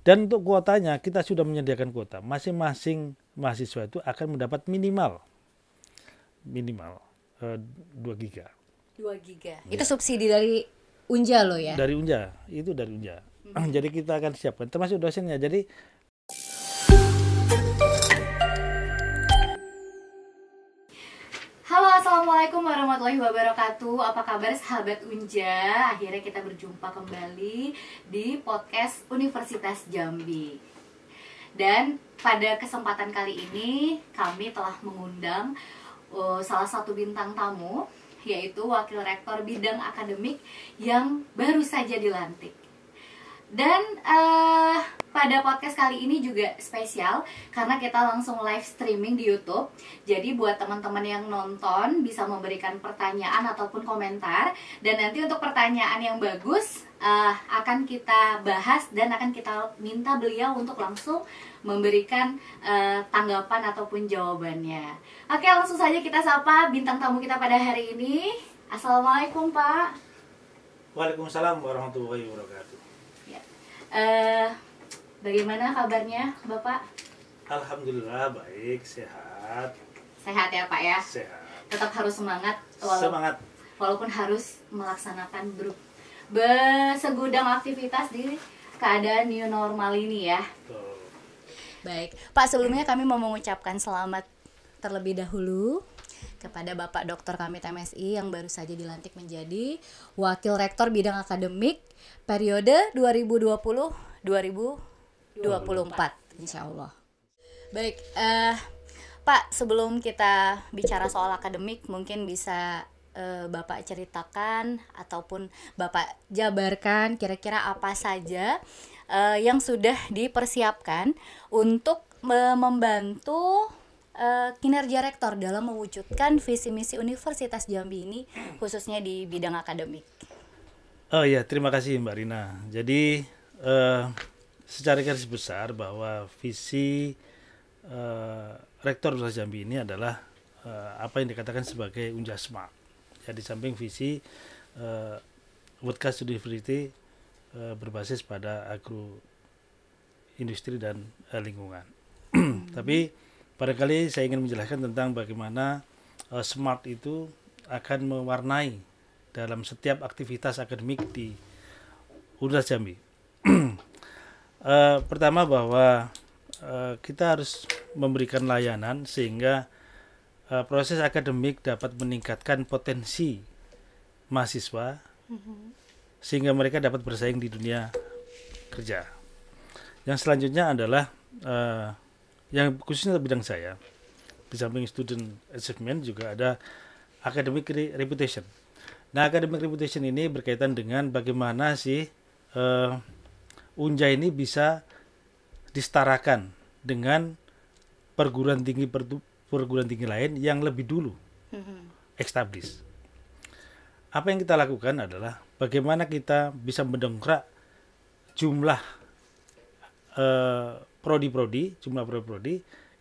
Dan untuk kuotanya kita sudah menyediakan kuota. Masing-masing mahasiswa itu akan mendapat minimal 2 giga. 2 giga. Ya. Itu subsidi dari Unja loh ya? Dari Unja, itu dari Unja. Jadi kita akan siapkan, termasuk dosennya. Jadi Halo, Assalamualaikum warahmatullahi wabarakatuh. Apa kabar sahabat Unja? Akhirnya kita berjumpa kembali di podcast Universitas Jambi. Dan pada kesempatan kali ini kami telah mengundang salah satu bintang tamu, yaitu Wakil Rektor Bidang Akademik yang baru saja dilantik. Dan pada podcast kali ini juga spesial karena kita langsung live streaming di YouTube. Jadi buat teman-teman yang nonton bisa memberikan pertanyaan ataupun komentar. Dan nanti untuk pertanyaan yang bagus akan kita bahas dan akan kita minta beliau untuk langsung memberikan tanggapan ataupun jawabannya. Oke, langsung saja kita sapa bintang tamu kita pada hari ini. Assalamualaikum, Pak. Waalaikumsalam warahmatullahi wabarakatuh. Bagaimana kabarnya Bapak? Alhamdulillah baik, sehat. Sehat ya Pak ya? Sehat. Tetap harus semangat Semangat. walaupun harus melaksanakan segudang aktivitas di keadaan new normal ini ya. Tuh. Baik, Pak, sebelumnya kami mau mengucapkan selamat terlebih dahulu kepada Bapak Dr. Kamit MSI yang baru saja dilantik menjadi Wakil Rektor Bidang Akademik periode 2020-2024 insya Allah. Baik, Pak, sebelum kita bicara soal akademik, mungkin bisa Bapak ceritakan ataupun Bapak jabarkan kira-kira apa saja yang sudah dipersiapkan untuk membantu kinerja rektor dalam mewujudkan visi misi Universitas Jambi ini, khususnya di bidang akademik. Oh iya, terima kasih Mbak Rina. Jadi secara garis besar bahwa visi rektor Universitas Jambi ini adalah apa yang dikatakan sebagai Unja Smart. Ya, di samping visi Broadcast University berbasis pada agro industri dan lingkungan. Tapi barangkali saya ingin menjelaskan tentang bagaimana smart itu akan mewarnai dalam setiap aktivitas akademik di Universitas Jambi. Pertama bahwa kita harus memberikan layanan sehingga proses akademik dapat meningkatkan potensi mahasiswa sehingga mereka dapat bersaing di dunia kerja. Yang selanjutnya adalah yang khususnya bidang saya, di samping student achievement juga ada academic reputation. Nah, academic reputation ini berkaitan dengan bagaimana sih Unja ini bisa disetarakan dengan perguruan tinggi lain yang lebih dulu established. Apa yang kita lakukan adalah bagaimana kita bisa mendongkrak jumlah prodi-prodi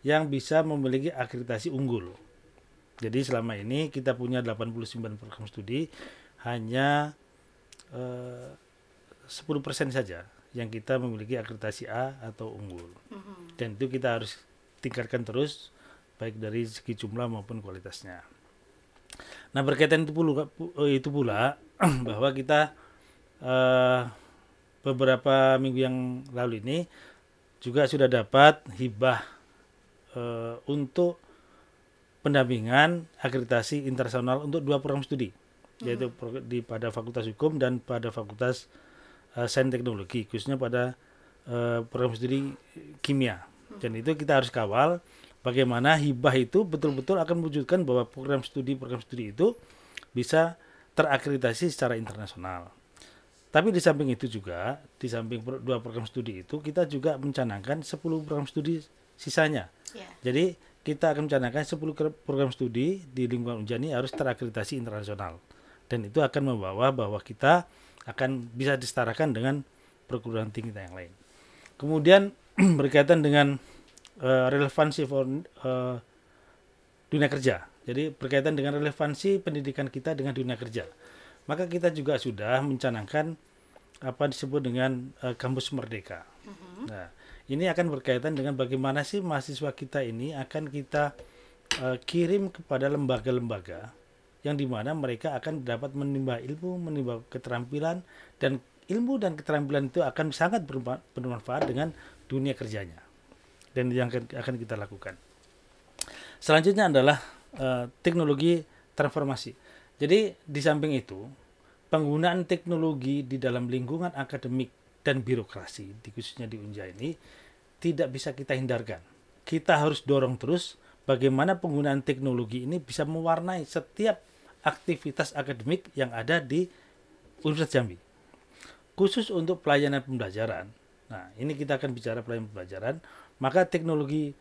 yang bisa memiliki akreditasi unggul. Jadi selama ini kita punya 89 program studi, hanya 10% saja yang kita memiliki akreditasi A atau unggul. Dan itu kita harus tingkatkan terus, baik dari segi jumlah maupun kualitasnya. Nah, berkaitan itu pula bahwa kita beberapa minggu yang lalu ini juga sudah dapat hibah untuk pendampingan akreditasi internasional untuk 2 program studi, yaitu pada Fakultas Hukum dan pada Fakultas Sains Teknologi, khususnya pada program studi kimia. Dan itu kita harus kawal bagaimana hibah itu betul-betul akan mewujudkan bahwa program studi itu bisa terakreditasi secara internasional. Tapi di samping itu juga, di samping 2 program studi itu, kita juga mencanangkan 10 program studi sisanya. Yeah. Jadi kita akan mencanangkan 10 program studi di lingkungan Unja ini harus terakreditasi internasional. Dan itu akan membawa bahwa kita akan bisa disetarakan dengan perguruan tinggi yang lain. Kemudian berkaitan dengan relevansi dunia kerja. Jadi berkaitan dengan relevansi pendidikan kita dengan dunia kerja. Maka kita juga sudah mencanangkan apa disebut dengan kampus merdeka. Nah, ini akan berkaitan dengan bagaimana sih mahasiswa kita ini akan kita kirim kepada lembaga-lembaga yang dimana mereka akan dapat menimba ilmu, menimba keterampilan, dan ilmu dan keterampilan itu akan sangat bermanfaat dengan dunia kerjanya. Dan yang akan kita lakukan. Selanjutnya adalah teknologi transformasi. Jadi di samping itu, penggunaan teknologi di dalam lingkungan akademik dan birokrasi, khususnya di Unja ini, tidak bisa kita hindarkan. Kita harus dorong terus bagaimana penggunaan teknologi ini bisa mewarnai setiap aktivitas akademik yang ada di Universitas Jambi. Khusus untuk pelayanan pembelajaran. Nah, ini kita akan bicara pelayanan pembelajaran, maka teknologi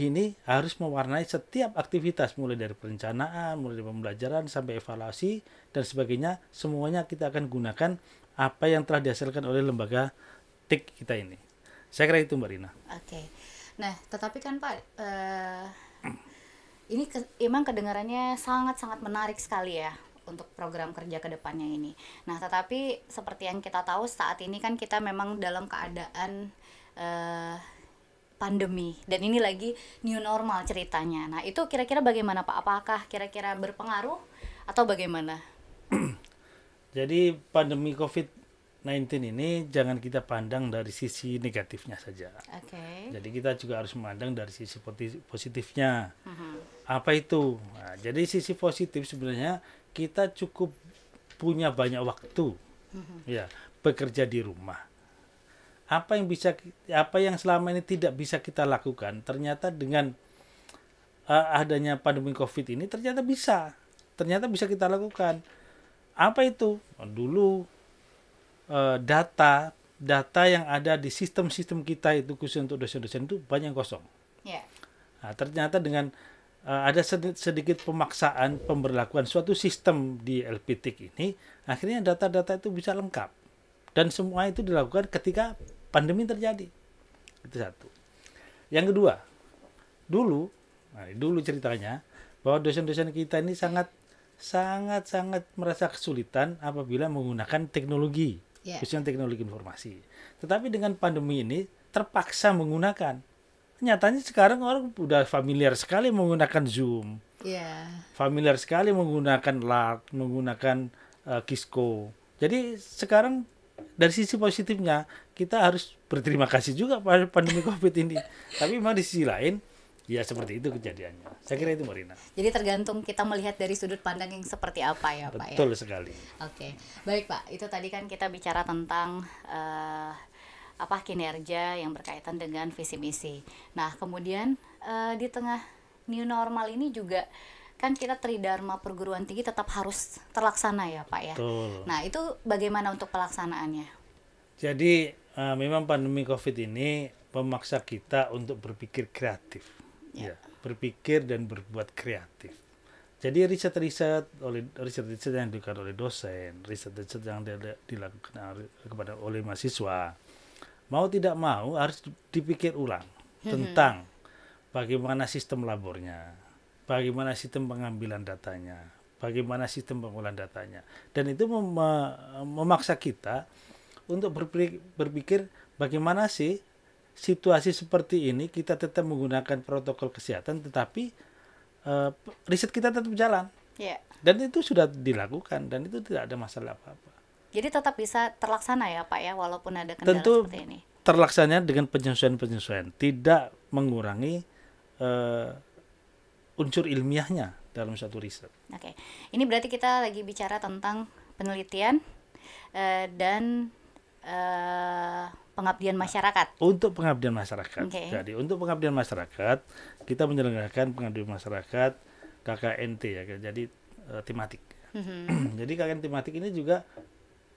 ini harus mewarnai setiap aktivitas, mulai dari perencanaan, mulai dari pembelajaran sampai evaluasi dan sebagainya. Semuanya kita akan gunakan apa yang telah dihasilkan oleh lembaga TIK kita ini. Saya kira itu, Mbak Rina. Oke. Nah, tetapi kan Pak, ini emang kedengarannya sangat-sangat menarik sekali ya untuk program kerja ke depannya ini. Nah, tetapi seperti yang kita tahu saat ini kan kita memang dalam keadaan pandemi, dan ini lagi new normal ceritanya. Nah, itu kira-kira bagaimana Pak? Apakah kira-kira berpengaruh atau bagaimana? Jadi pandemi COVID-19 ini jangan kita pandang dari sisi negatifnya saja. Jadi kita juga harus memandang dari sisi positifnya. Apa itu? Nah, jadi sisi positif sebenarnya kita cukup punya banyak waktu, ya, bekerja di rumah. Apa yang selama ini tidak bisa kita lakukan, ternyata dengan adanya pandemi COVID ini ternyata bisa kita lakukan. Apa itu? Dulu data yang ada di sistem-sistem kita itu khusus untuk dosen-dosen itu banyak kosong. Nah, ternyata dengan ada sedikit pemaksaan pemberlakuan suatu sistem di LPTIK ini, akhirnya data-data itu bisa lengkap. Dan semua itu dilakukan ketika pandemi terjadi. Itu satu. Yang kedua, dulu ceritanya bahwa dosen-dosen kita ini sangat merasa kesulitan apabila menggunakan teknologi, khususnya teknologi informasi. Tetapi dengan pandemi ini terpaksa menggunakan. Nyatanya sekarang orang udah familiar sekali menggunakan Zoom, familiar sekali menggunakan LARC, menggunakan Kisco. Jadi sekarang dari sisi positifnya kita harus berterima kasih juga pada pandemi COVID ini. Tapi memang di sisi lain, ya seperti itu kejadiannya. Saya kira itu, Mbak Rina. Jadi tergantung kita melihat dari sudut pandang yang seperti apa ya, Pak. Betul sekali. Oke, baik Pak. Itu tadi kan kita bicara tentang kinerja yang berkaitan dengan visi misi. Nah, kemudian di tengah new normal ini juga kan kita Tridharma perguruan tinggi tetap harus terlaksana ya, Pak ya. Betul. Nah, itu bagaimana untuk pelaksanaannya? Jadi memang pandemi COVID ini memaksa kita untuk berpikir kreatif, ya, berpikir dan berbuat kreatif. Jadi riset-riset yang dilakukan oleh dosen, riset-riset yang dilakukan oleh mahasiswa, mau tidak mau harus dipikir ulang tentang bagaimana sistem labornya, bagaimana sistem pengambilan datanya, bagaimana sistem pengolahan datanya. Dan itu memaksa kita untuk berpikir bagaimana sih situasi seperti ini kita tetap menggunakan protokol kesehatan, tetapi riset kita tetap jalan. Dan itu sudah dilakukan dan itu tidak ada masalah apa-apa. Jadi tetap bisa terlaksana ya Pak ya, walaupun ada kendala seperti ini. Terlaksana dengan penyesuaian, tidak mengurangi unsur ilmiahnya dalam satu riset. Oke. Ini berarti kita lagi bicara tentang penelitian dan pengabdian masyarakat. Untuk pengabdian masyarakat. Jadi untuk pengabdian masyarakat kita menyelenggarakan pengabdian masyarakat KKNT ya. Jadi tematik. Jadi KKN tematik ini juga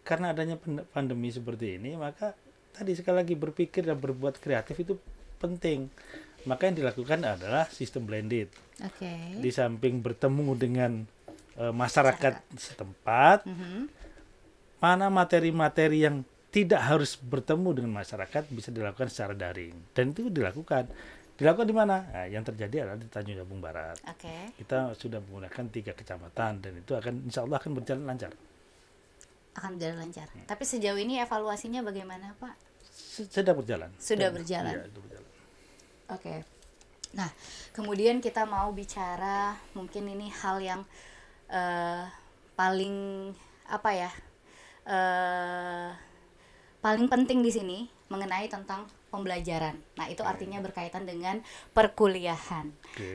karena adanya pandemi seperti ini, maka tadi sekali lagi berpikir dan berbuat kreatif itu penting. Maka yang dilakukan adalah sistem blended. Di samping bertemu dengan masyarakat setempat, mana materi-materi yang tidak harus bertemu dengan masyarakat bisa dilakukan secara daring. Dan itu dilakukan di mana? Nah, yang terjadi adalah di Tanjung Jabung Barat. Kita sudah menggunakan 3 kecamatan dan itu insya Allah akan berjalan lancar. Akan berjalan lancar. Tapi sejauh ini evaluasinya bagaimana, Pak? Sedang berjalan. Sudah berjalan. Iya, sudah berjalan. Oke. Nah, kemudian kita mau bicara mungkin ini hal yang paling apa ya? Paling penting di sini mengenai tentang pembelajaran. Nah, itu artinya berkaitan dengan perkuliahan.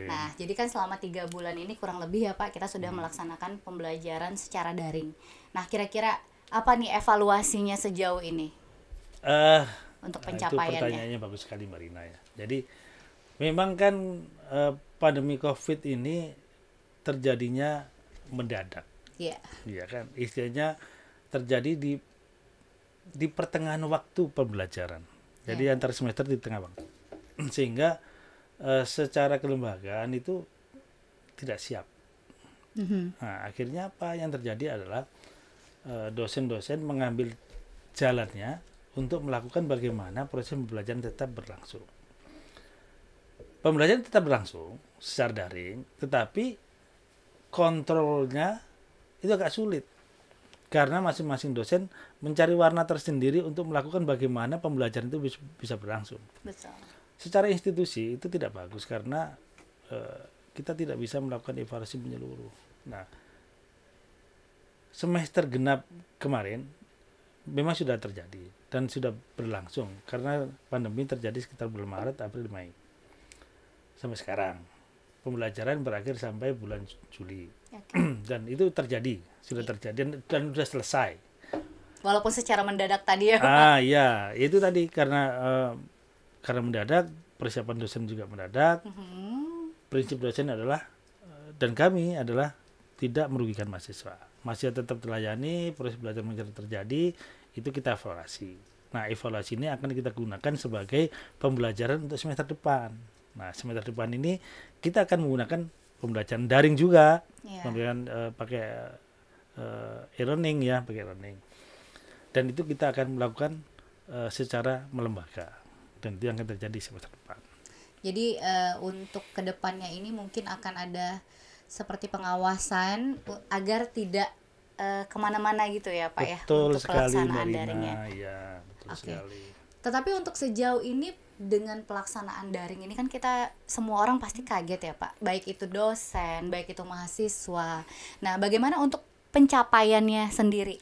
Nah, jadi kan selama 3 bulan ini kurang lebih ya Pak, kita sudah melaksanakan pembelajaran secara daring. Nah, kira-kira apa nih evaluasinya sejauh ini untuk pencapaiannya? Itu pertanyaannya bagus sekali Mbak Rina ya. Jadi memang kan pandemi COVID ini terjadinya mendadak. Iya. Iya kan, istilahnya terjadi di pertengahan waktu pembelajaran. Jadi antar semester di tengah waktu. Sehingga secara kelembagaan itu tidak siap. Nah, akhirnya apa yang terjadi adalah dosen-dosen mengambil jalannya untuk melakukan bagaimana proses pembelajaran tetap berlangsung. Pembelajaran tetap berlangsung secara daring, tetapi kontrolnya itu agak sulit. Karena masing-masing dosen mencari warna tersendiri untuk melakukan bagaimana pembelajaran itu bisa berlangsung. Betul. Secara institusi itu tidak bagus karena kita tidak bisa melakukan evaluasi menyeluruh. Nah, semester genap kemarin memang sudah terjadi dan sudah berlangsung karena pandemi terjadi sekitar bulan Maret, April, Mei. Sampai sekarang. Pembelajaran berakhir sampai bulan Juli. Dan itu terjadi, sudah terjadi dan sudah selesai. Walaupun secara mendadak tadi ya Pak. Iya, itu tadi karena mendadak, persiapan dosen juga mendadak. Prinsip dosen adalah dan kami adalah tidak merugikan mahasiswa. Mahasiswa tetap terlayani, proses belajar mengajar terjadi, itu kita evaluasi. Nah, evaluasi ini akan kita gunakan sebagai pembelajaran untuk semester depan. Nah, semester depan ini kita akan menggunakan pembelajaran daring juga, pakai e-learning ya, pakai e-learning. Dan itu kita akan melakukan secara melembaga, dan itu yang akan terjadi semester depan. Jadi untuk kedepannya ini mungkin akan ada seperti pengawasan agar tidak kemana-mana gitu ya Pak. Betul ya, untuk sekali, pelaksanaan Marina. daringnya. Ya, betul sekali. Tetapi untuk sejauh ini dengan pelaksanaan daring ini kan kita semua orang pasti kaget ya Pak, baik itu dosen, baik itu mahasiswa. Nah, bagaimana untuk pencapaiannya sendiri?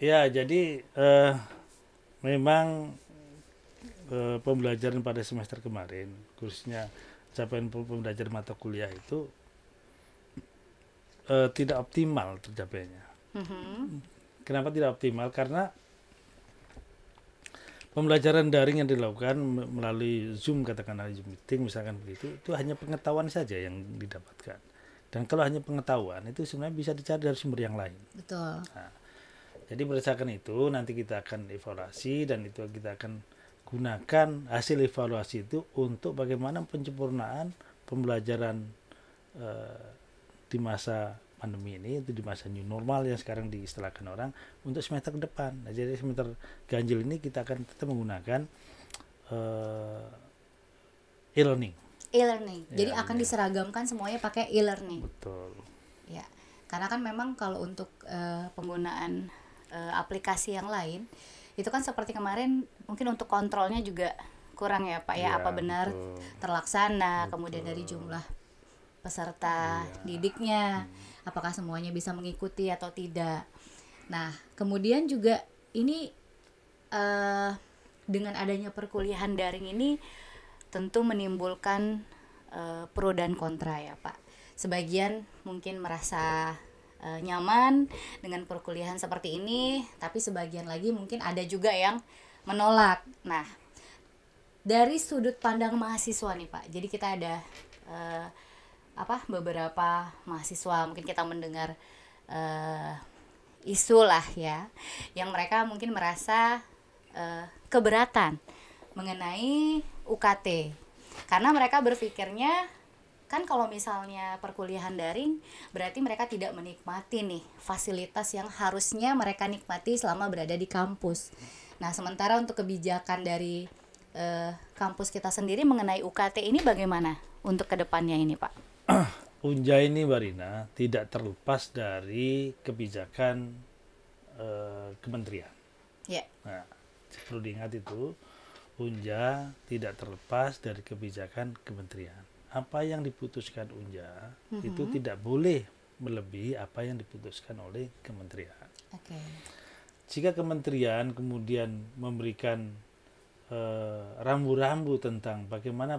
Ya, jadi memang pembelajaran pada semester kemarin, khususnya capaian pembelajaran mata kuliah itu tidak optimal tercapainya. Kenapa tidak optimal? Karena pembelajaran daring yang dilakukan melalui Zoom, katakanlah Zoom meeting misalkan begitu, itu hanya pengetahuan saja yang didapatkan. Dan kalau hanya pengetahuan itu sebenarnya bisa dicari dari sumber yang lain. Betul. Nah, jadi berdasarkan itu nanti kita akan evaluasi dan itu kita akan gunakan hasil evaluasi itu untuk bagaimana penyempurnaan pembelajaran di masa pandemi ini, itu di masa new normal yang sekarang diistilahkan orang, untuk semester ke depan. Nah, jadi semester ganjil ini kita akan tetap menggunakan e-learning. E-learning. Jadi akan diseragamkan semuanya pakai e-learning. Betul. Ya. Karena kan memang kalau untuk penggunaan aplikasi yang lain itu kan seperti kemarin mungkin untuk kontrolnya juga kurang ya Pak ya, apa benar terlaksana, kemudian dari jumlah peserta didiknya, apakah semuanya bisa mengikuti atau tidak. Nah, kemudian juga ini dengan adanya perkuliahan daring ini tentu menimbulkan pro dan kontra ya Pak. Sebagian mungkin merasa nyaman dengan perkuliahan seperti ini, tapi sebagian lagi mungkin ada juga yang menolak. Nah, dari sudut pandang mahasiswa nih Pak, jadi kita ada beberapa mahasiswa, mungkin kita mendengar isu lah ya, yang mereka mungkin merasa keberatan mengenai UKT, karena mereka berpikirnya kan kalau misalnya perkuliahan daring berarti mereka tidak menikmati nih fasilitas yang harusnya mereka nikmati selama berada di kampus. Nah, sementara untuk kebijakan dari kampus kita sendiri mengenai UKT ini bagaimana untuk kedepannya ini Pak? Unja ini Mbak Rina tidak terlepas dari kebijakan kementerian. Ya. Nah, perlu diingat itu Unja tidak terlepas dari kebijakan kementerian. Apa yang diputuskan Unja itu tidak boleh melebihi apa yang diputuskan oleh kementerian. Oke. Jika kementerian kemudian memberikan rambu-rambu tentang bagaimana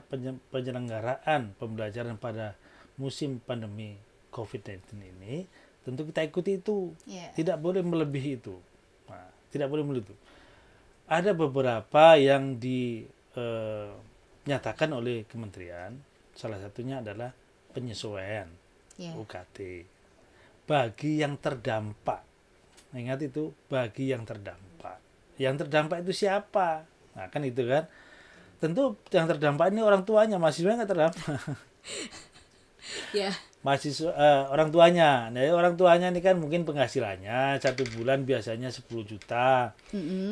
penyelenggaraan pembelajaran pada musim pandemi COVID-19 ini, tentu kita ikuti itu. Yeah. Tidak boleh melebihi itu. Nah, tidak boleh melebihi itu. Ada beberapa yang dinyatakan oleh kementerian, salah satunya adalah penyesuaian UKT bagi yang terdampak. Ingat itu, bagi yang terdampak. Yang terdampak itu siapa? Nah, kan itu kan. Tentu yang terdampak ini orang tuanya, mahasiswa nggak terdampak. Ya. Mahasiswa orang tuanya. Nah, orang tuanya ini kan mungkin penghasilannya 1 bulan biasanya 10 juta.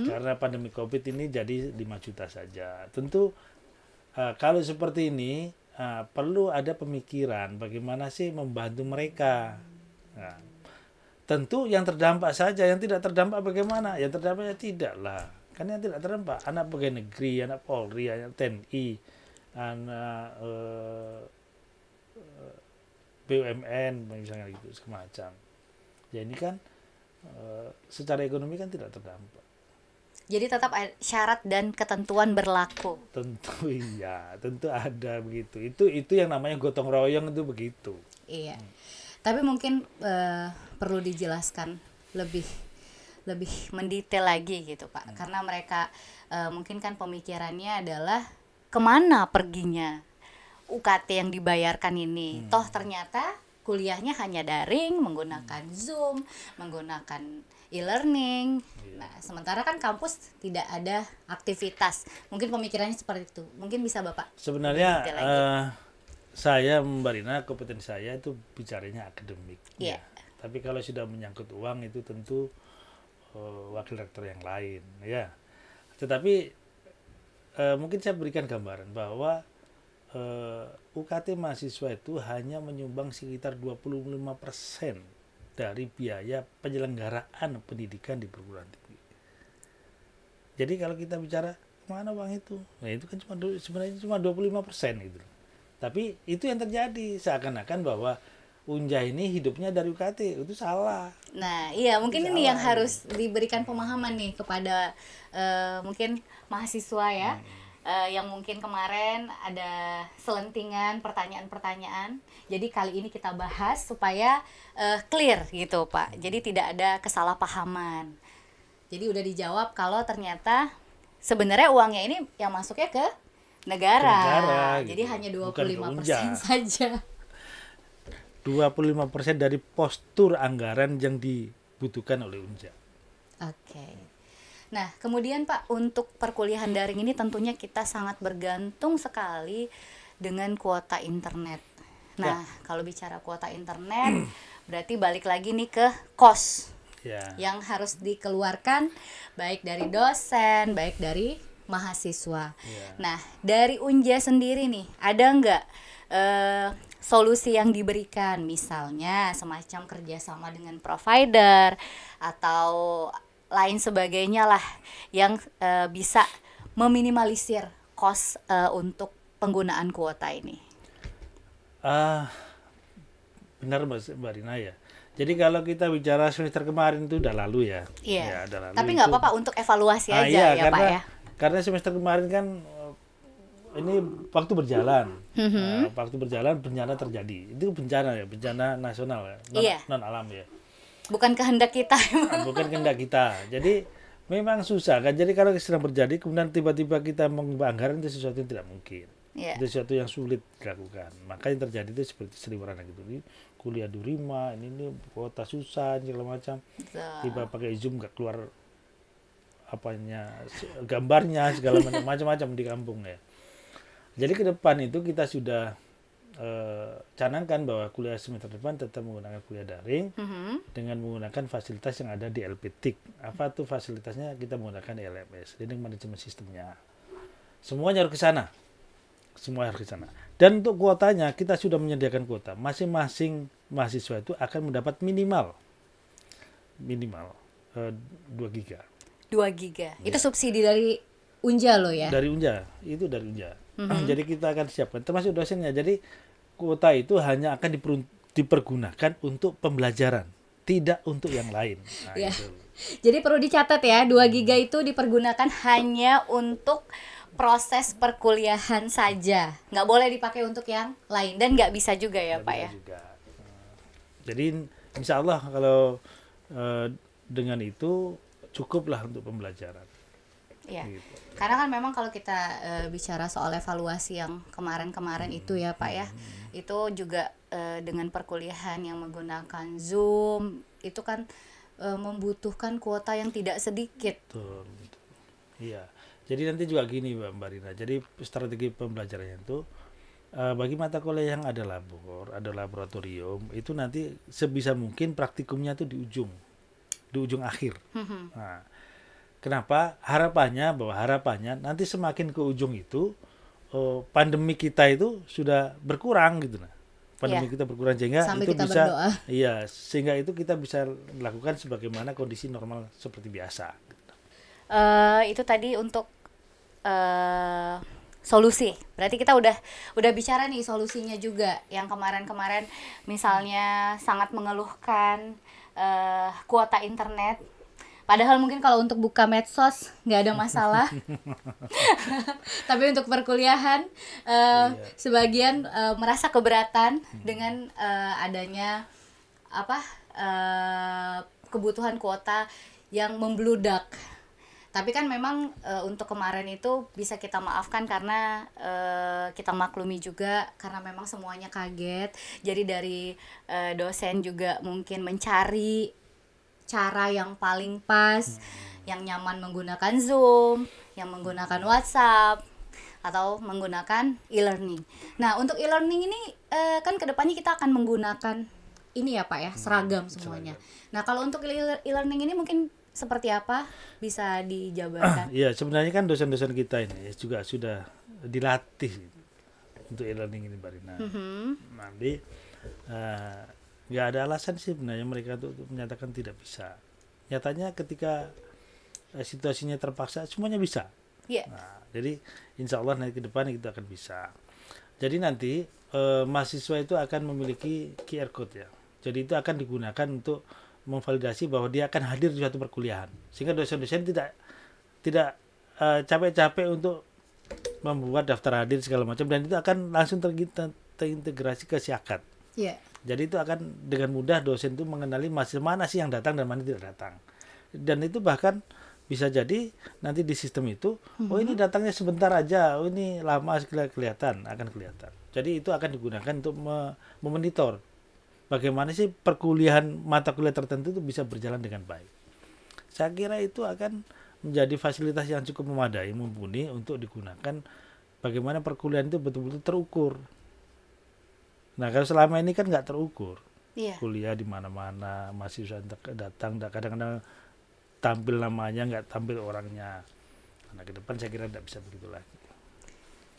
Karena pandemi Covid ini jadi 5 juta saja. Tentu kalau seperti ini perlu ada pemikiran bagaimana sih membantu mereka. Nah, tentu yang terdampak saja, yang tidak terdampak bagaimana? Yang terdampak ya tidaklah. Kan yang tidak terdampak anak pegawai negeri, anak Polri, anak TNI, anak BUMN misalnya gitu semacam. Ya ini kan secara ekonomi kan tidak terdampak. Jadi tetap syarat dan ketentuan berlaku. Tentu iya, tentu ada begitu. Itu yang namanya gotong royong itu begitu. Iya. Tapi mungkin perlu dijelaskan lebih mendetail lagi gitu Pak, karena mereka mungkin kan pemikirannya adalah kemana perginya UKT yang dibayarkan ini. Toh ternyata kuliahnya hanya daring, menggunakan Zoom, menggunakan e-learning. Nah, sementara kan kampus tidak ada aktivitas. Mungkin pemikirannya seperti itu. Mungkin bisa Bapak sebenarnya saya Mbak Rina, kompetensi saya itu bicaranya akademik. Yeah. Ya. Tapi kalau sudah menyangkut uang itu tentu wakil rektor yang lain, ya. Tetapi mungkin saya berikan gambaran bahwa UKT mahasiswa itu hanya menyumbang sekitar 25% dari biaya penyelenggaraan pendidikan di perguruan tinggi. Jadi kalau kita bicara mana uang itu, nah itu kan sebenarnya cuma 25% gitu. Tapi itu yang terjadi, seakan-akan bahwa Unja ini hidupnya dari UKT, itu salah. Nah, iya mungkin ini yang harus diberikan pemahaman nih kepada mungkin mahasiswa ya, yang mungkin kemarin ada selentingan pertanyaan-pertanyaan. Jadi kali ini kita bahas supaya clear gitu Pak. Jadi tidak ada kesalahpahaman. Jadi udah dijawab kalau ternyata sebenarnya uangnya ini yang masuknya ke negara gitu. Jadi hanya 25% saja. 25% dari postur anggaran yang dibutuhkan oleh Unja. Oke. Nah, kemudian Pak, untuk perkuliahan daring ini tentunya kita sangat bergantung sekali dengan kuota internet. Nah, kalau bicara kuota internet, berarti balik lagi nih ke kos yang harus dikeluarkan baik dari dosen, baik dari mahasiswa. Nah, dari Unja sendiri nih, ada nggak solusi yang diberikan, misalnya semacam kerjasama dengan provider atau lain sebagainya lah yang bisa meminimalisir kos untuk penggunaan kuota ini? Benar Mbak Rina ya. Jadi kalau kita bicara semester kemarin itu udah lalu ya. Iya. Ya, udah lalu. Tapi nggak apa-apa untuk evaluasi aja ya Pak ya. Karena semester kemarin kan ini waktu berjalan, waktu berjalan bencana terjadi. Itu bencana ya, bencana nasional ya, non alam ya. Bukan kehendak kita. Bukan kehendak kita. Jadi memang susah kan. Jadi kalau sedang berjadi, kemudian tiba-tiba kita mengubah anggaran itu sesuatu yang tidak mungkin. Itu sesuatu yang sulit dilakukan. Maka yang terjadi itu seperti seliweran gitu. Ini kuliah di Rima, ini kuota susah, segala macam. Tiba pakai Zoom nggak keluar gambarnya segala macam-macam di kampung ya. Jadi ke depan itu kita sudah canangkan bahwa kuliah semester depan tetap menggunakan kuliah daring dengan menggunakan fasilitas yang ada di LPTIK. Apa tuh fasilitasnya? Kita menggunakan LMS, Learning Management Systemnya. Semuanya harus ke sana. Semua harus ke sana. Dan untuk kuotanya kita sudah menyediakan kuota. Masing-masing mahasiswa itu akan mendapat minimal 2 giga. 2 giga. Itu subsidi dari Unja loh ya? Dari Unja, itu dari Unja. Jadi kita akan siapkan, termasuk dosennya. Jadi kuota itu hanya akan dipergunakan untuk pembelajaran, tidak untuk yang lain. Nah, Ya. itu. Jadi perlu dicatat ya, 2 giga itu dipergunakan hanya untuk proses perkuliahan saja. Nggak boleh dipakai untuk yang lain. Dan nggak bisa juga ya Nggak Pak bisa ya? juga. Jadi insya Allah kalau dengan itu cukuplah untuk pembelajaran. Iya. Gitu. Karena kan memang kalau kita bicara soal evaluasi yang kemarin-kemarin itu ya Pak ya, itu juga dengan perkuliahan yang menggunakan Zoom, itu kan membutuhkan kuota yang tidak sedikit. Betul. Iya. Jadi nanti juga gini Mbak Rina. Jadi strategi pembelajarannya itu bagi mata kuliah yang ada labor, ada laboratorium, itu nanti sebisa mungkin praktikumnya itu di ujung akhir. Nah, kenapa? Harapannya nanti semakin ke ujung itu pandemi kita itu sudah berkurang gitu nah. Pandemi kita berkurang sehingga Sampai itu kita bisa berdoa. iya, sehingga itu kita bisa lakukan sebagaimana kondisi normal seperti biasa. Itu tadi untuk solusi. Berarti kita udah bicara nih solusinya juga. Yang kemarin-kemarin misalnya sangat mengeluhkan kuota internet. Padahal mungkin kalau untuk buka medsos nggak ada masalah. Tapi untuk perkuliahan sebagian merasa keberatan dengan adanya kebutuhan kuota yang membludak. Tapi kan memang untuk kemarin itu bisa kita maafkan karena kita maklumi juga karena memang semuanya kaget. Jadi dari dosen juga mungkin mencari cara yang paling pas, yang nyaman menggunakan Zoom, yang menggunakan WhatsApp, atau menggunakan e-learning. Nah, untuk e-learning ini kan kedepannya kita akan menggunakan ini ya Pak ya, seragam semuanya. Nah, kalau untuk e-learning ini mungkin seperti apa? Bisa dijabarkan? Iya, sebenarnya kan dosen-dosen kita ini juga sudah dilatih untuk e-learning ini Mbak Rina. Nanti nggak ada alasan sih sebenarnya mereka untuk menyatakan tidak bisa. Nyatanya ketika situasinya terpaksa semuanya bisa. Yeah. Nah, jadi insya Allah nanti ke depan kita akan bisa. Jadi nanti mahasiswa itu akan memiliki QR code ya. Jadi itu akan digunakan untuk memvalidasi bahwa dia akan hadir di suatu perkuliahan. Sehingga dosen-dosen tidak capek-capek untuk membuat daftar hadir segala macam, dan itu akan langsung terintegrasi ke Syakat. Yeah. Jadi itu akan dengan mudah dosen itu mengenali mahasiswa mana sih yang datang dan mana tidak datang. Dan itu bahkan bisa jadi nanti di sistem itu, oh ini datangnya sebentar aja, oh ini lama akan kelihatan. Jadi itu akan digunakan untuk memonitor bagaimana sih perkuliahan mata kuliah tertentu itu bisa berjalan dengan baik. Saya kira itu akan menjadi fasilitas yang cukup memadai, mumpuni untuk digunakan bagaimana perkuliahan itu betul-betul terukur. Nah, kalau selama ini kan nggak terukur. Iya. Kuliah di mana-mana, mahasiswa datang, kadang-kadang tampil namanya, nggak tampil orangnya. Nah, ke depan saya kira tidak bisa begitu lagi.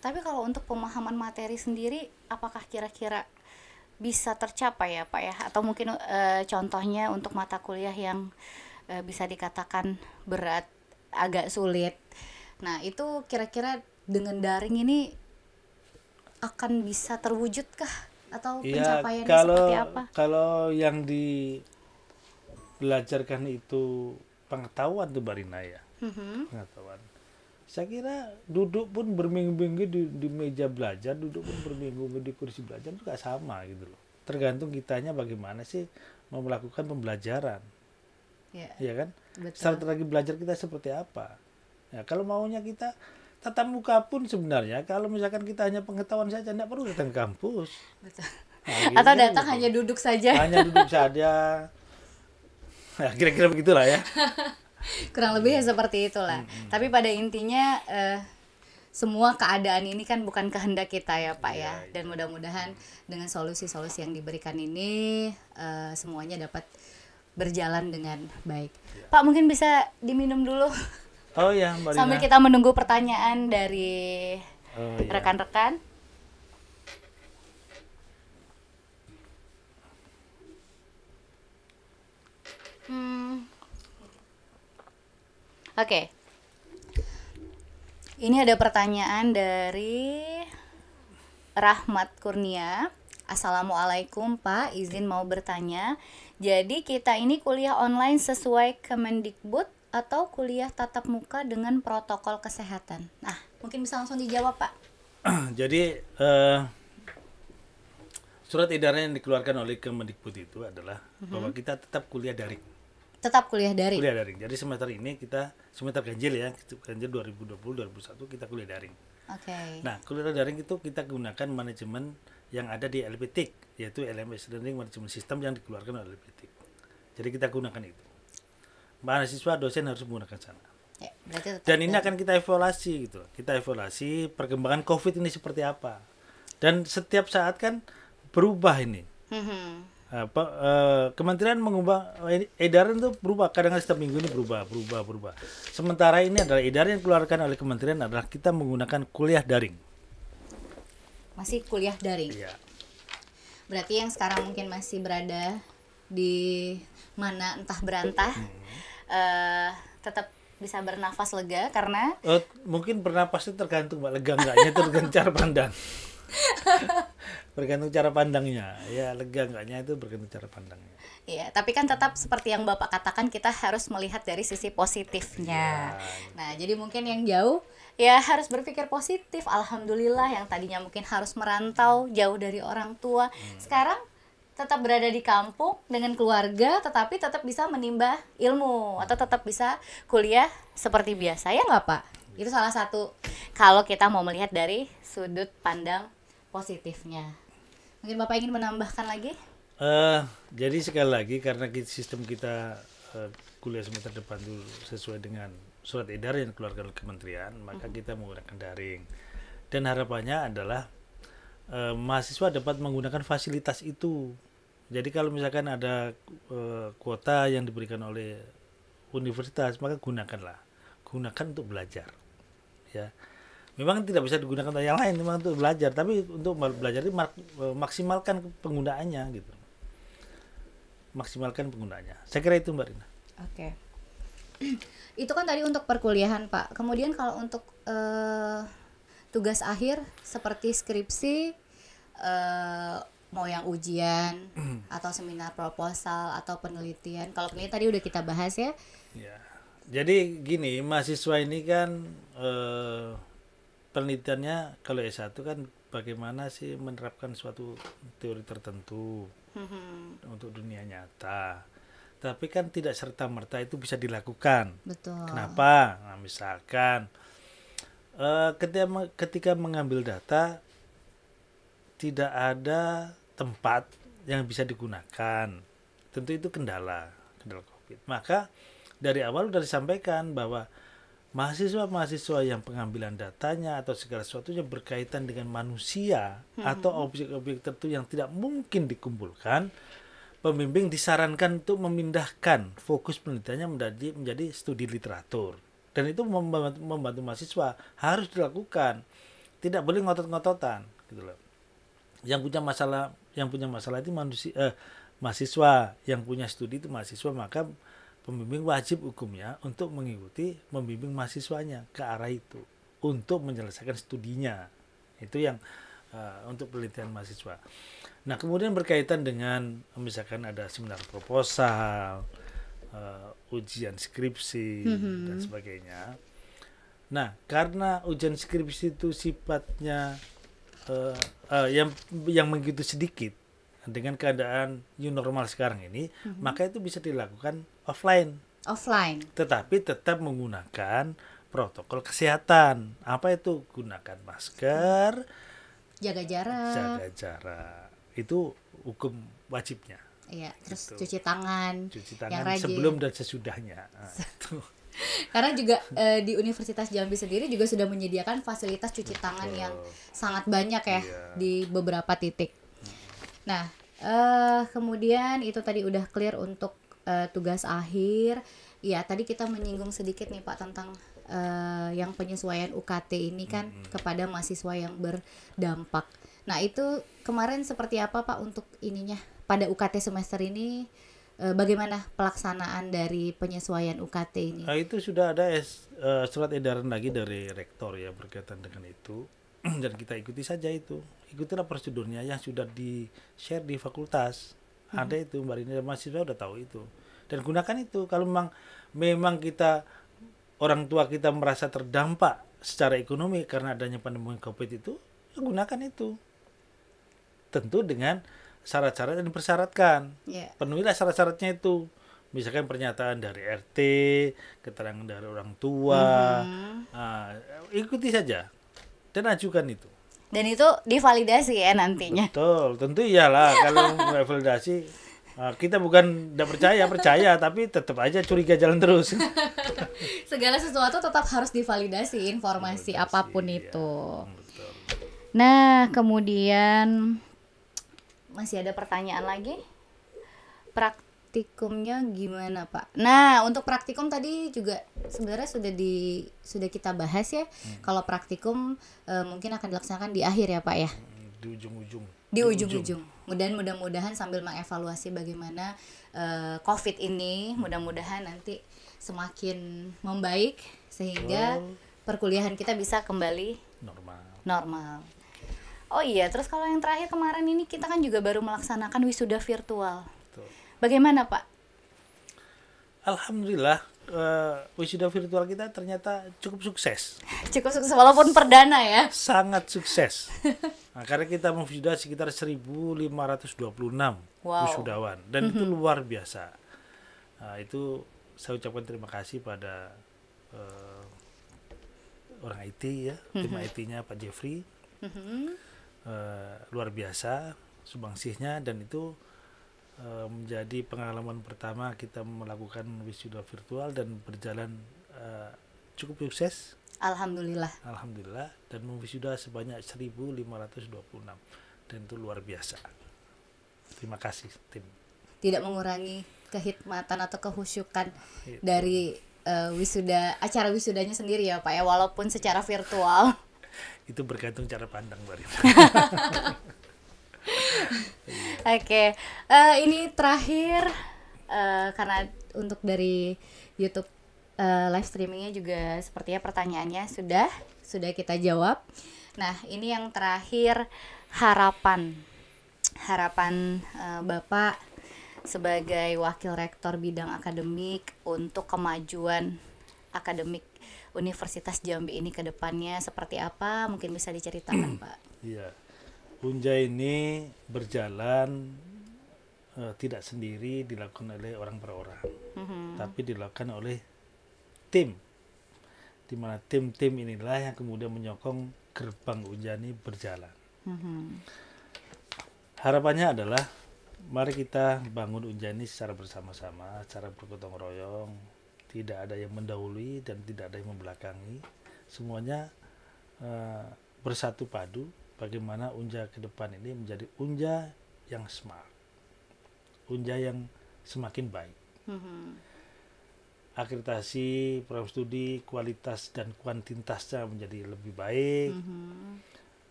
Tapi kalau untuk pemahaman materi sendiri, apakah kira-kira bisa tercapai ya Pak ya? Atau mungkin contohnya untuk mata kuliah yang bisa dikatakan berat, agak sulit. Nah, itu kira-kira dengan daring ini akan bisa terwujudkah? Atau pencapaiannya seperti apa? Kalau yang dibelajarkan itu pengetahuan tuh Mbak Rina ya, pengetahuan. Saya kira duduk pun berminggu-minggu di meja belajar, duduk pun berminggu-minggu di kursi belajar juga sama gitu loh. Tergantung kitanya bagaimana sih mau melakukan pembelajaran, ya kan? Betul. Strategi belajar kita seperti apa? Ya, kalau maunya kita tatap muka pun sebenarnya kalau misalkan kita hanya pengetahuan saja tidak perlu datang ke kampus. Betul. Nah, atau datang hanya duduk saja. Hanya duduk saja. Ya, kira-kira begitulah ya. Kurang lebih seperti itulah. Tapi pada intinya semua keadaan ini kan bukan kehendak kita ya Pak ya. Dan mudah-mudahan dengan solusi-solusi yang diberikan ini semuanya dapat berjalan dengan baik. Pak, mungkin bisa diminum dulu. Oh ya, Mbak Rina. Sambil kita menunggu pertanyaan dari rekan-rekan. Oke. Ini ada pertanyaan dari Rahmat Kurnia. Assalamualaikum Pak, izin mau bertanya. Jadi kita ini kuliah online sesuai Kemendikbud atau kuliah tatap muka dengan protokol kesehatan? Nah, mungkin bisa langsung dijawab Pak. Jadi surat edaran yang dikeluarkan oleh Kemendikbud itu adalah bahwa kita tetap kuliah daring. Tetap kuliah daring. Kuliah daring. Jadi semester ini kita semester ganjil ya, ganjil 2020-2021 kita kuliah daring. Oke. Nah, kuliah daring itu kita gunakan manajemen yang ada di LPTIK, yaitu LMS Learning Management System yang dikeluarkan oleh LPTIK. Jadi kita gunakan itu. Mahasiswa dosen harus menggunakan sana. Ya, berarti tetap Dan ini akan kita evaluasi gitu. Kita evaluasi perkembangan COVID ini seperti apa. Dan setiap saat kan berubah ini. Kementerian mengubah edaran itu berubah, kadang setiap minggu ini berubah. Sementara ini adalah edaran yang dikeluarkan oleh kementerian adalah kita menggunakan kuliah daring. Masih kuliah daring. Iya. Berarti yang sekarang mungkin masih berada di mana entah berantah, tetap bisa bernafas lega karena Mungkin bernapas itu tergantung Mbak, lega enggaknya itu tergantung cara pandang. Bergantung cara pandangnya. Ya, lega enggaknya itu bergantung cara pandangnya. iya, tapi kan tetap seperti yang Bapak katakan, kita harus melihat dari sisi positifnya. Nah, jadi mungkin yang jauh ya harus berpikir positif. Alhamdulillah, yang tadinya mungkin harus merantau jauh dari orang tua, sekarang tetap berada di kampung dengan keluarga, tetapi tetap bisa menimba ilmu atau tetap bisa kuliah seperti biasa, ya nggak Pak? Itu salah satu kalau kita mau melihat dari sudut pandang positifnya. Mungkin Bapak ingin menambahkan lagi? Jadi sekali lagi karena sistem kita kuliah semester depan itu sesuai dengan surat edaran yang dikeluarkan oleh kementerian, maka kita menggunakan daring. Dan harapannya adalah mahasiswa dapat menggunakan fasilitas itu. Jadi kalau misalkan ada kuota yang diberikan oleh universitas, maka gunakan untuk belajar. Ya, memang tidak bisa digunakan untuk yang lain, memang untuk belajar, tapi untuk belajar itu maksimalkan penggunaannya gitu. Maksimalkan penggunaannya. Saya kira itu Mbak Rina. Oke. Itu kan tadi untuk perkuliahan Pak. Kemudian kalau untuk tugas akhir seperti skripsi, mau yang ujian atau seminar proposal atau penelitian. Kalau penelitian tadi udah kita bahas ya. Ya. Jadi gini, mahasiswa ini kan penelitiannya kalau S1 kan bagaimana sih menerapkan suatu teori tertentu untuk dunia nyata. Tapi kan tidak serta-merta itu bisa dilakukan. Betul. Kenapa? Nah, misalkan ketika mengambil data tidak ada tempat yang bisa digunakan. Tentu itu kendala COVID. Maka dari awal sudah disampaikan bahwa mahasiswa yang pengambilan datanya atau segala sesuatu yang berkaitan dengan manusia atau objek-objek tertentu yang tidak mungkin dikumpulkan, pembimbing disarankan untuk memindahkan fokus penelitiannya menjadi studi literatur. Dan itu membantu mahasiswa, harus dilakukan. Tidak boleh ngotot-ngototan gitu loh. Yang punya masalah itu mahasiswa, yang punya studi itu mahasiswa, maka pembimbing wajib hukumnya untuk mengikuti membimbing mahasiswanya ke arah itu untuk menyelesaikan studinya. Itu yang untuk penelitian mahasiswa. Nah, kemudian berkaitan dengan misalkan ada seminar proposal, ujian skripsi dan sebagainya. Nah, karena ujian skripsi itu sifatnya yang begitu sedikit dengan keadaan new normal sekarang ini, maka itu bisa dilakukan offline. Tetapi tetap menggunakan protokol kesehatan. Apa itu? Gunakan masker, jaga jarak. Itu hukum wajibnya. Iya, terus gitu. cuci tangan yang rajin sebelum dan sesudahnya. Karena juga di Universitas Jambi sendiri juga sudah menyediakan fasilitas cuci tangan yang sangat banyak ya di beberapa titik. Nah, kemudian itu tadi udah clear untuk tugas akhir. Ya, tadi kita menyinggung sedikit nih Pak tentang yang penyesuaian UKT ini kan kepada mahasiswa yang berdampak. Nah, itu kemarin seperti apa Pak untuk ininya pada UKT semester ini? bagaimana pelaksanaan dari penyesuaian UKT ini? Itu sudah ada surat edaran lagi dari rektor ya berkaitan dengan itu. Dan kita ikuti saja itu. Ikutilah prosedurnya yang sudah di-share di fakultas. Ada itu Mbak Rini, dan mahasiswa udah tahu itu. Dan gunakan itu kalau memang kita, orang tua kita merasa terdampak secara ekonomi karena adanya pandemi Covid itu, ya gunakan itu. Tentu dengan syarat-syarat yang dipersyaratkan. Penuhilah syarat-syaratnya itu. Misalkan pernyataan dari RT, keterangan dari orang tua. Ikuti saja dan ajukan itu. Dan itu divalidasi ya nantinya. Betul, tentu iyalah kalau nggak validasi. Kita bukan tidak percaya, tapi tetap aja curiga jalan terus. Segala sesuatu tetap harus divalidasi, informasi apapun itu. Betul. Nah, kemudian masih ada pertanyaan lagi? Praktikumnya gimana, Pak? Nah, untuk praktikum tadi juga sebenarnya sudah kita bahas ya. Kalau praktikum mungkin akan dilaksanakan di akhir ya, Pak ya. Di ujung-ujung. Di ujung-ujung. Mudah-mudahan sambil mengevaluasi bagaimana COVID ini, mudah-mudahan nanti semakin membaik sehingga perkuliahan kita bisa kembali normal. Oh iya, terus kalau yang terakhir kemarin ini kita kan juga baru melaksanakan wisuda virtual. Betul. Bagaimana, Pak? Alhamdulillah wisuda virtual kita ternyata cukup sukses. Cukup sukses walaupun perdana ya. Sangat sukses. Karena kita wisuda sekitar 1.526 wisudawan dan itu luar biasa. Itu saya ucapkan terima kasih pada orang IT ya, tim IT-nya Pak Jeffrey. Luar biasa sumbangsihnya, dan itu menjadi pengalaman pertama kita melakukan wisuda virtual dan berjalan cukup sukses. Alhamdulillah, dan wisuda sebanyak 1.526 dan itu luar biasa. Terima kasih tim. Tidak mengurangi kehikmatan atau kehusyukan dari acara wisudanya sendiri ya, Pak ya, walaupun secara virtual. Itu bergantung cara pandang, Mbak Rina. Oke. Ini terakhir karena untuk dari YouTube live streamingnya juga sepertinya pertanyaannya sudah kita jawab. Nah, ini yang terakhir, harapan Bapak sebagai Wakil Rektor Bidang Akademik untuk kemajuan akademik Universitas Jambi ini ke depannya seperti apa? Mungkin bisa diceritakan, Pak. Iya. Unja ini berjalan tidak sendiri dilakukan oleh orang per orang, tapi dilakukan oleh tim. Di mana tim-tim inilah yang kemudian menyokong gerbang Unja ini berjalan. Harapannya adalah mari kita bangun Unja ini secara bersama-sama, secara bergotong royong. Tidak ada yang mendahului dan tidak ada yang membelakangi. Semuanya bersatu padu bagaimana Unja ke depan ini menjadi Unja yang smart. Unja yang semakin baik. Akreditasi program studi, kualitas dan kuantitasnya menjadi lebih baik.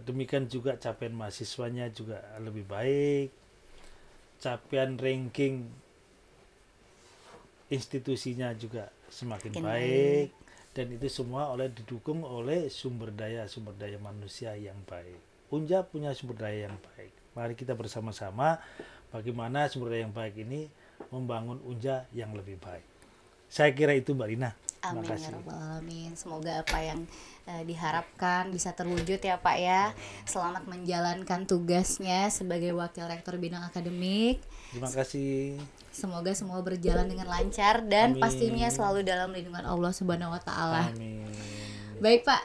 Demikian juga capaian mahasiswanya juga lebih baik. Capaian ranking institusinya juga semakin baik, dan itu semua didukung oleh sumber daya manusia yang baik. Unja punya sumber daya yang baik. Mari kita bersama-sama bagaimana sumber daya yang baik ini membangun Unja yang lebih baik. Saya kira itu, Mbak Rina. Amin ya rabbal alamin. Semoga apa yang diharapkan bisa terwujud ya, Pak ya. Selamat menjalankan tugasnya sebagai Wakil Rektor Bidang Akademik. Terima kasih. Semoga semua berjalan dengan lancar dan pastinya selalu dalam lindungan Allah Subhanahu wa taala. Amin. Baik, Pak.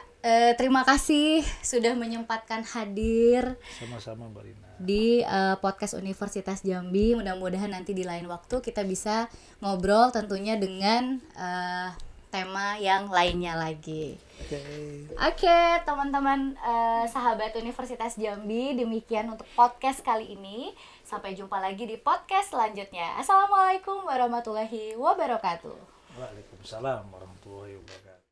Terima kasih sudah menyempatkan hadir. Sama-sama, Mbak Rina. Di podcast Universitas Jambi. Mudah-mudahan nanti di lain waktu kita bisa ngobrol tentunya dengan tema yang lainnya lagi. Oke, teman-teman sahabat Universitas Jambi, demikian untuk podcast kali ini. Sampai jumpa lagi di podcast selanjutnya. Assalamualaikum warahmatullahi wabarakatuh. Waalaikumsalam warahmatullahi wabarakatuh.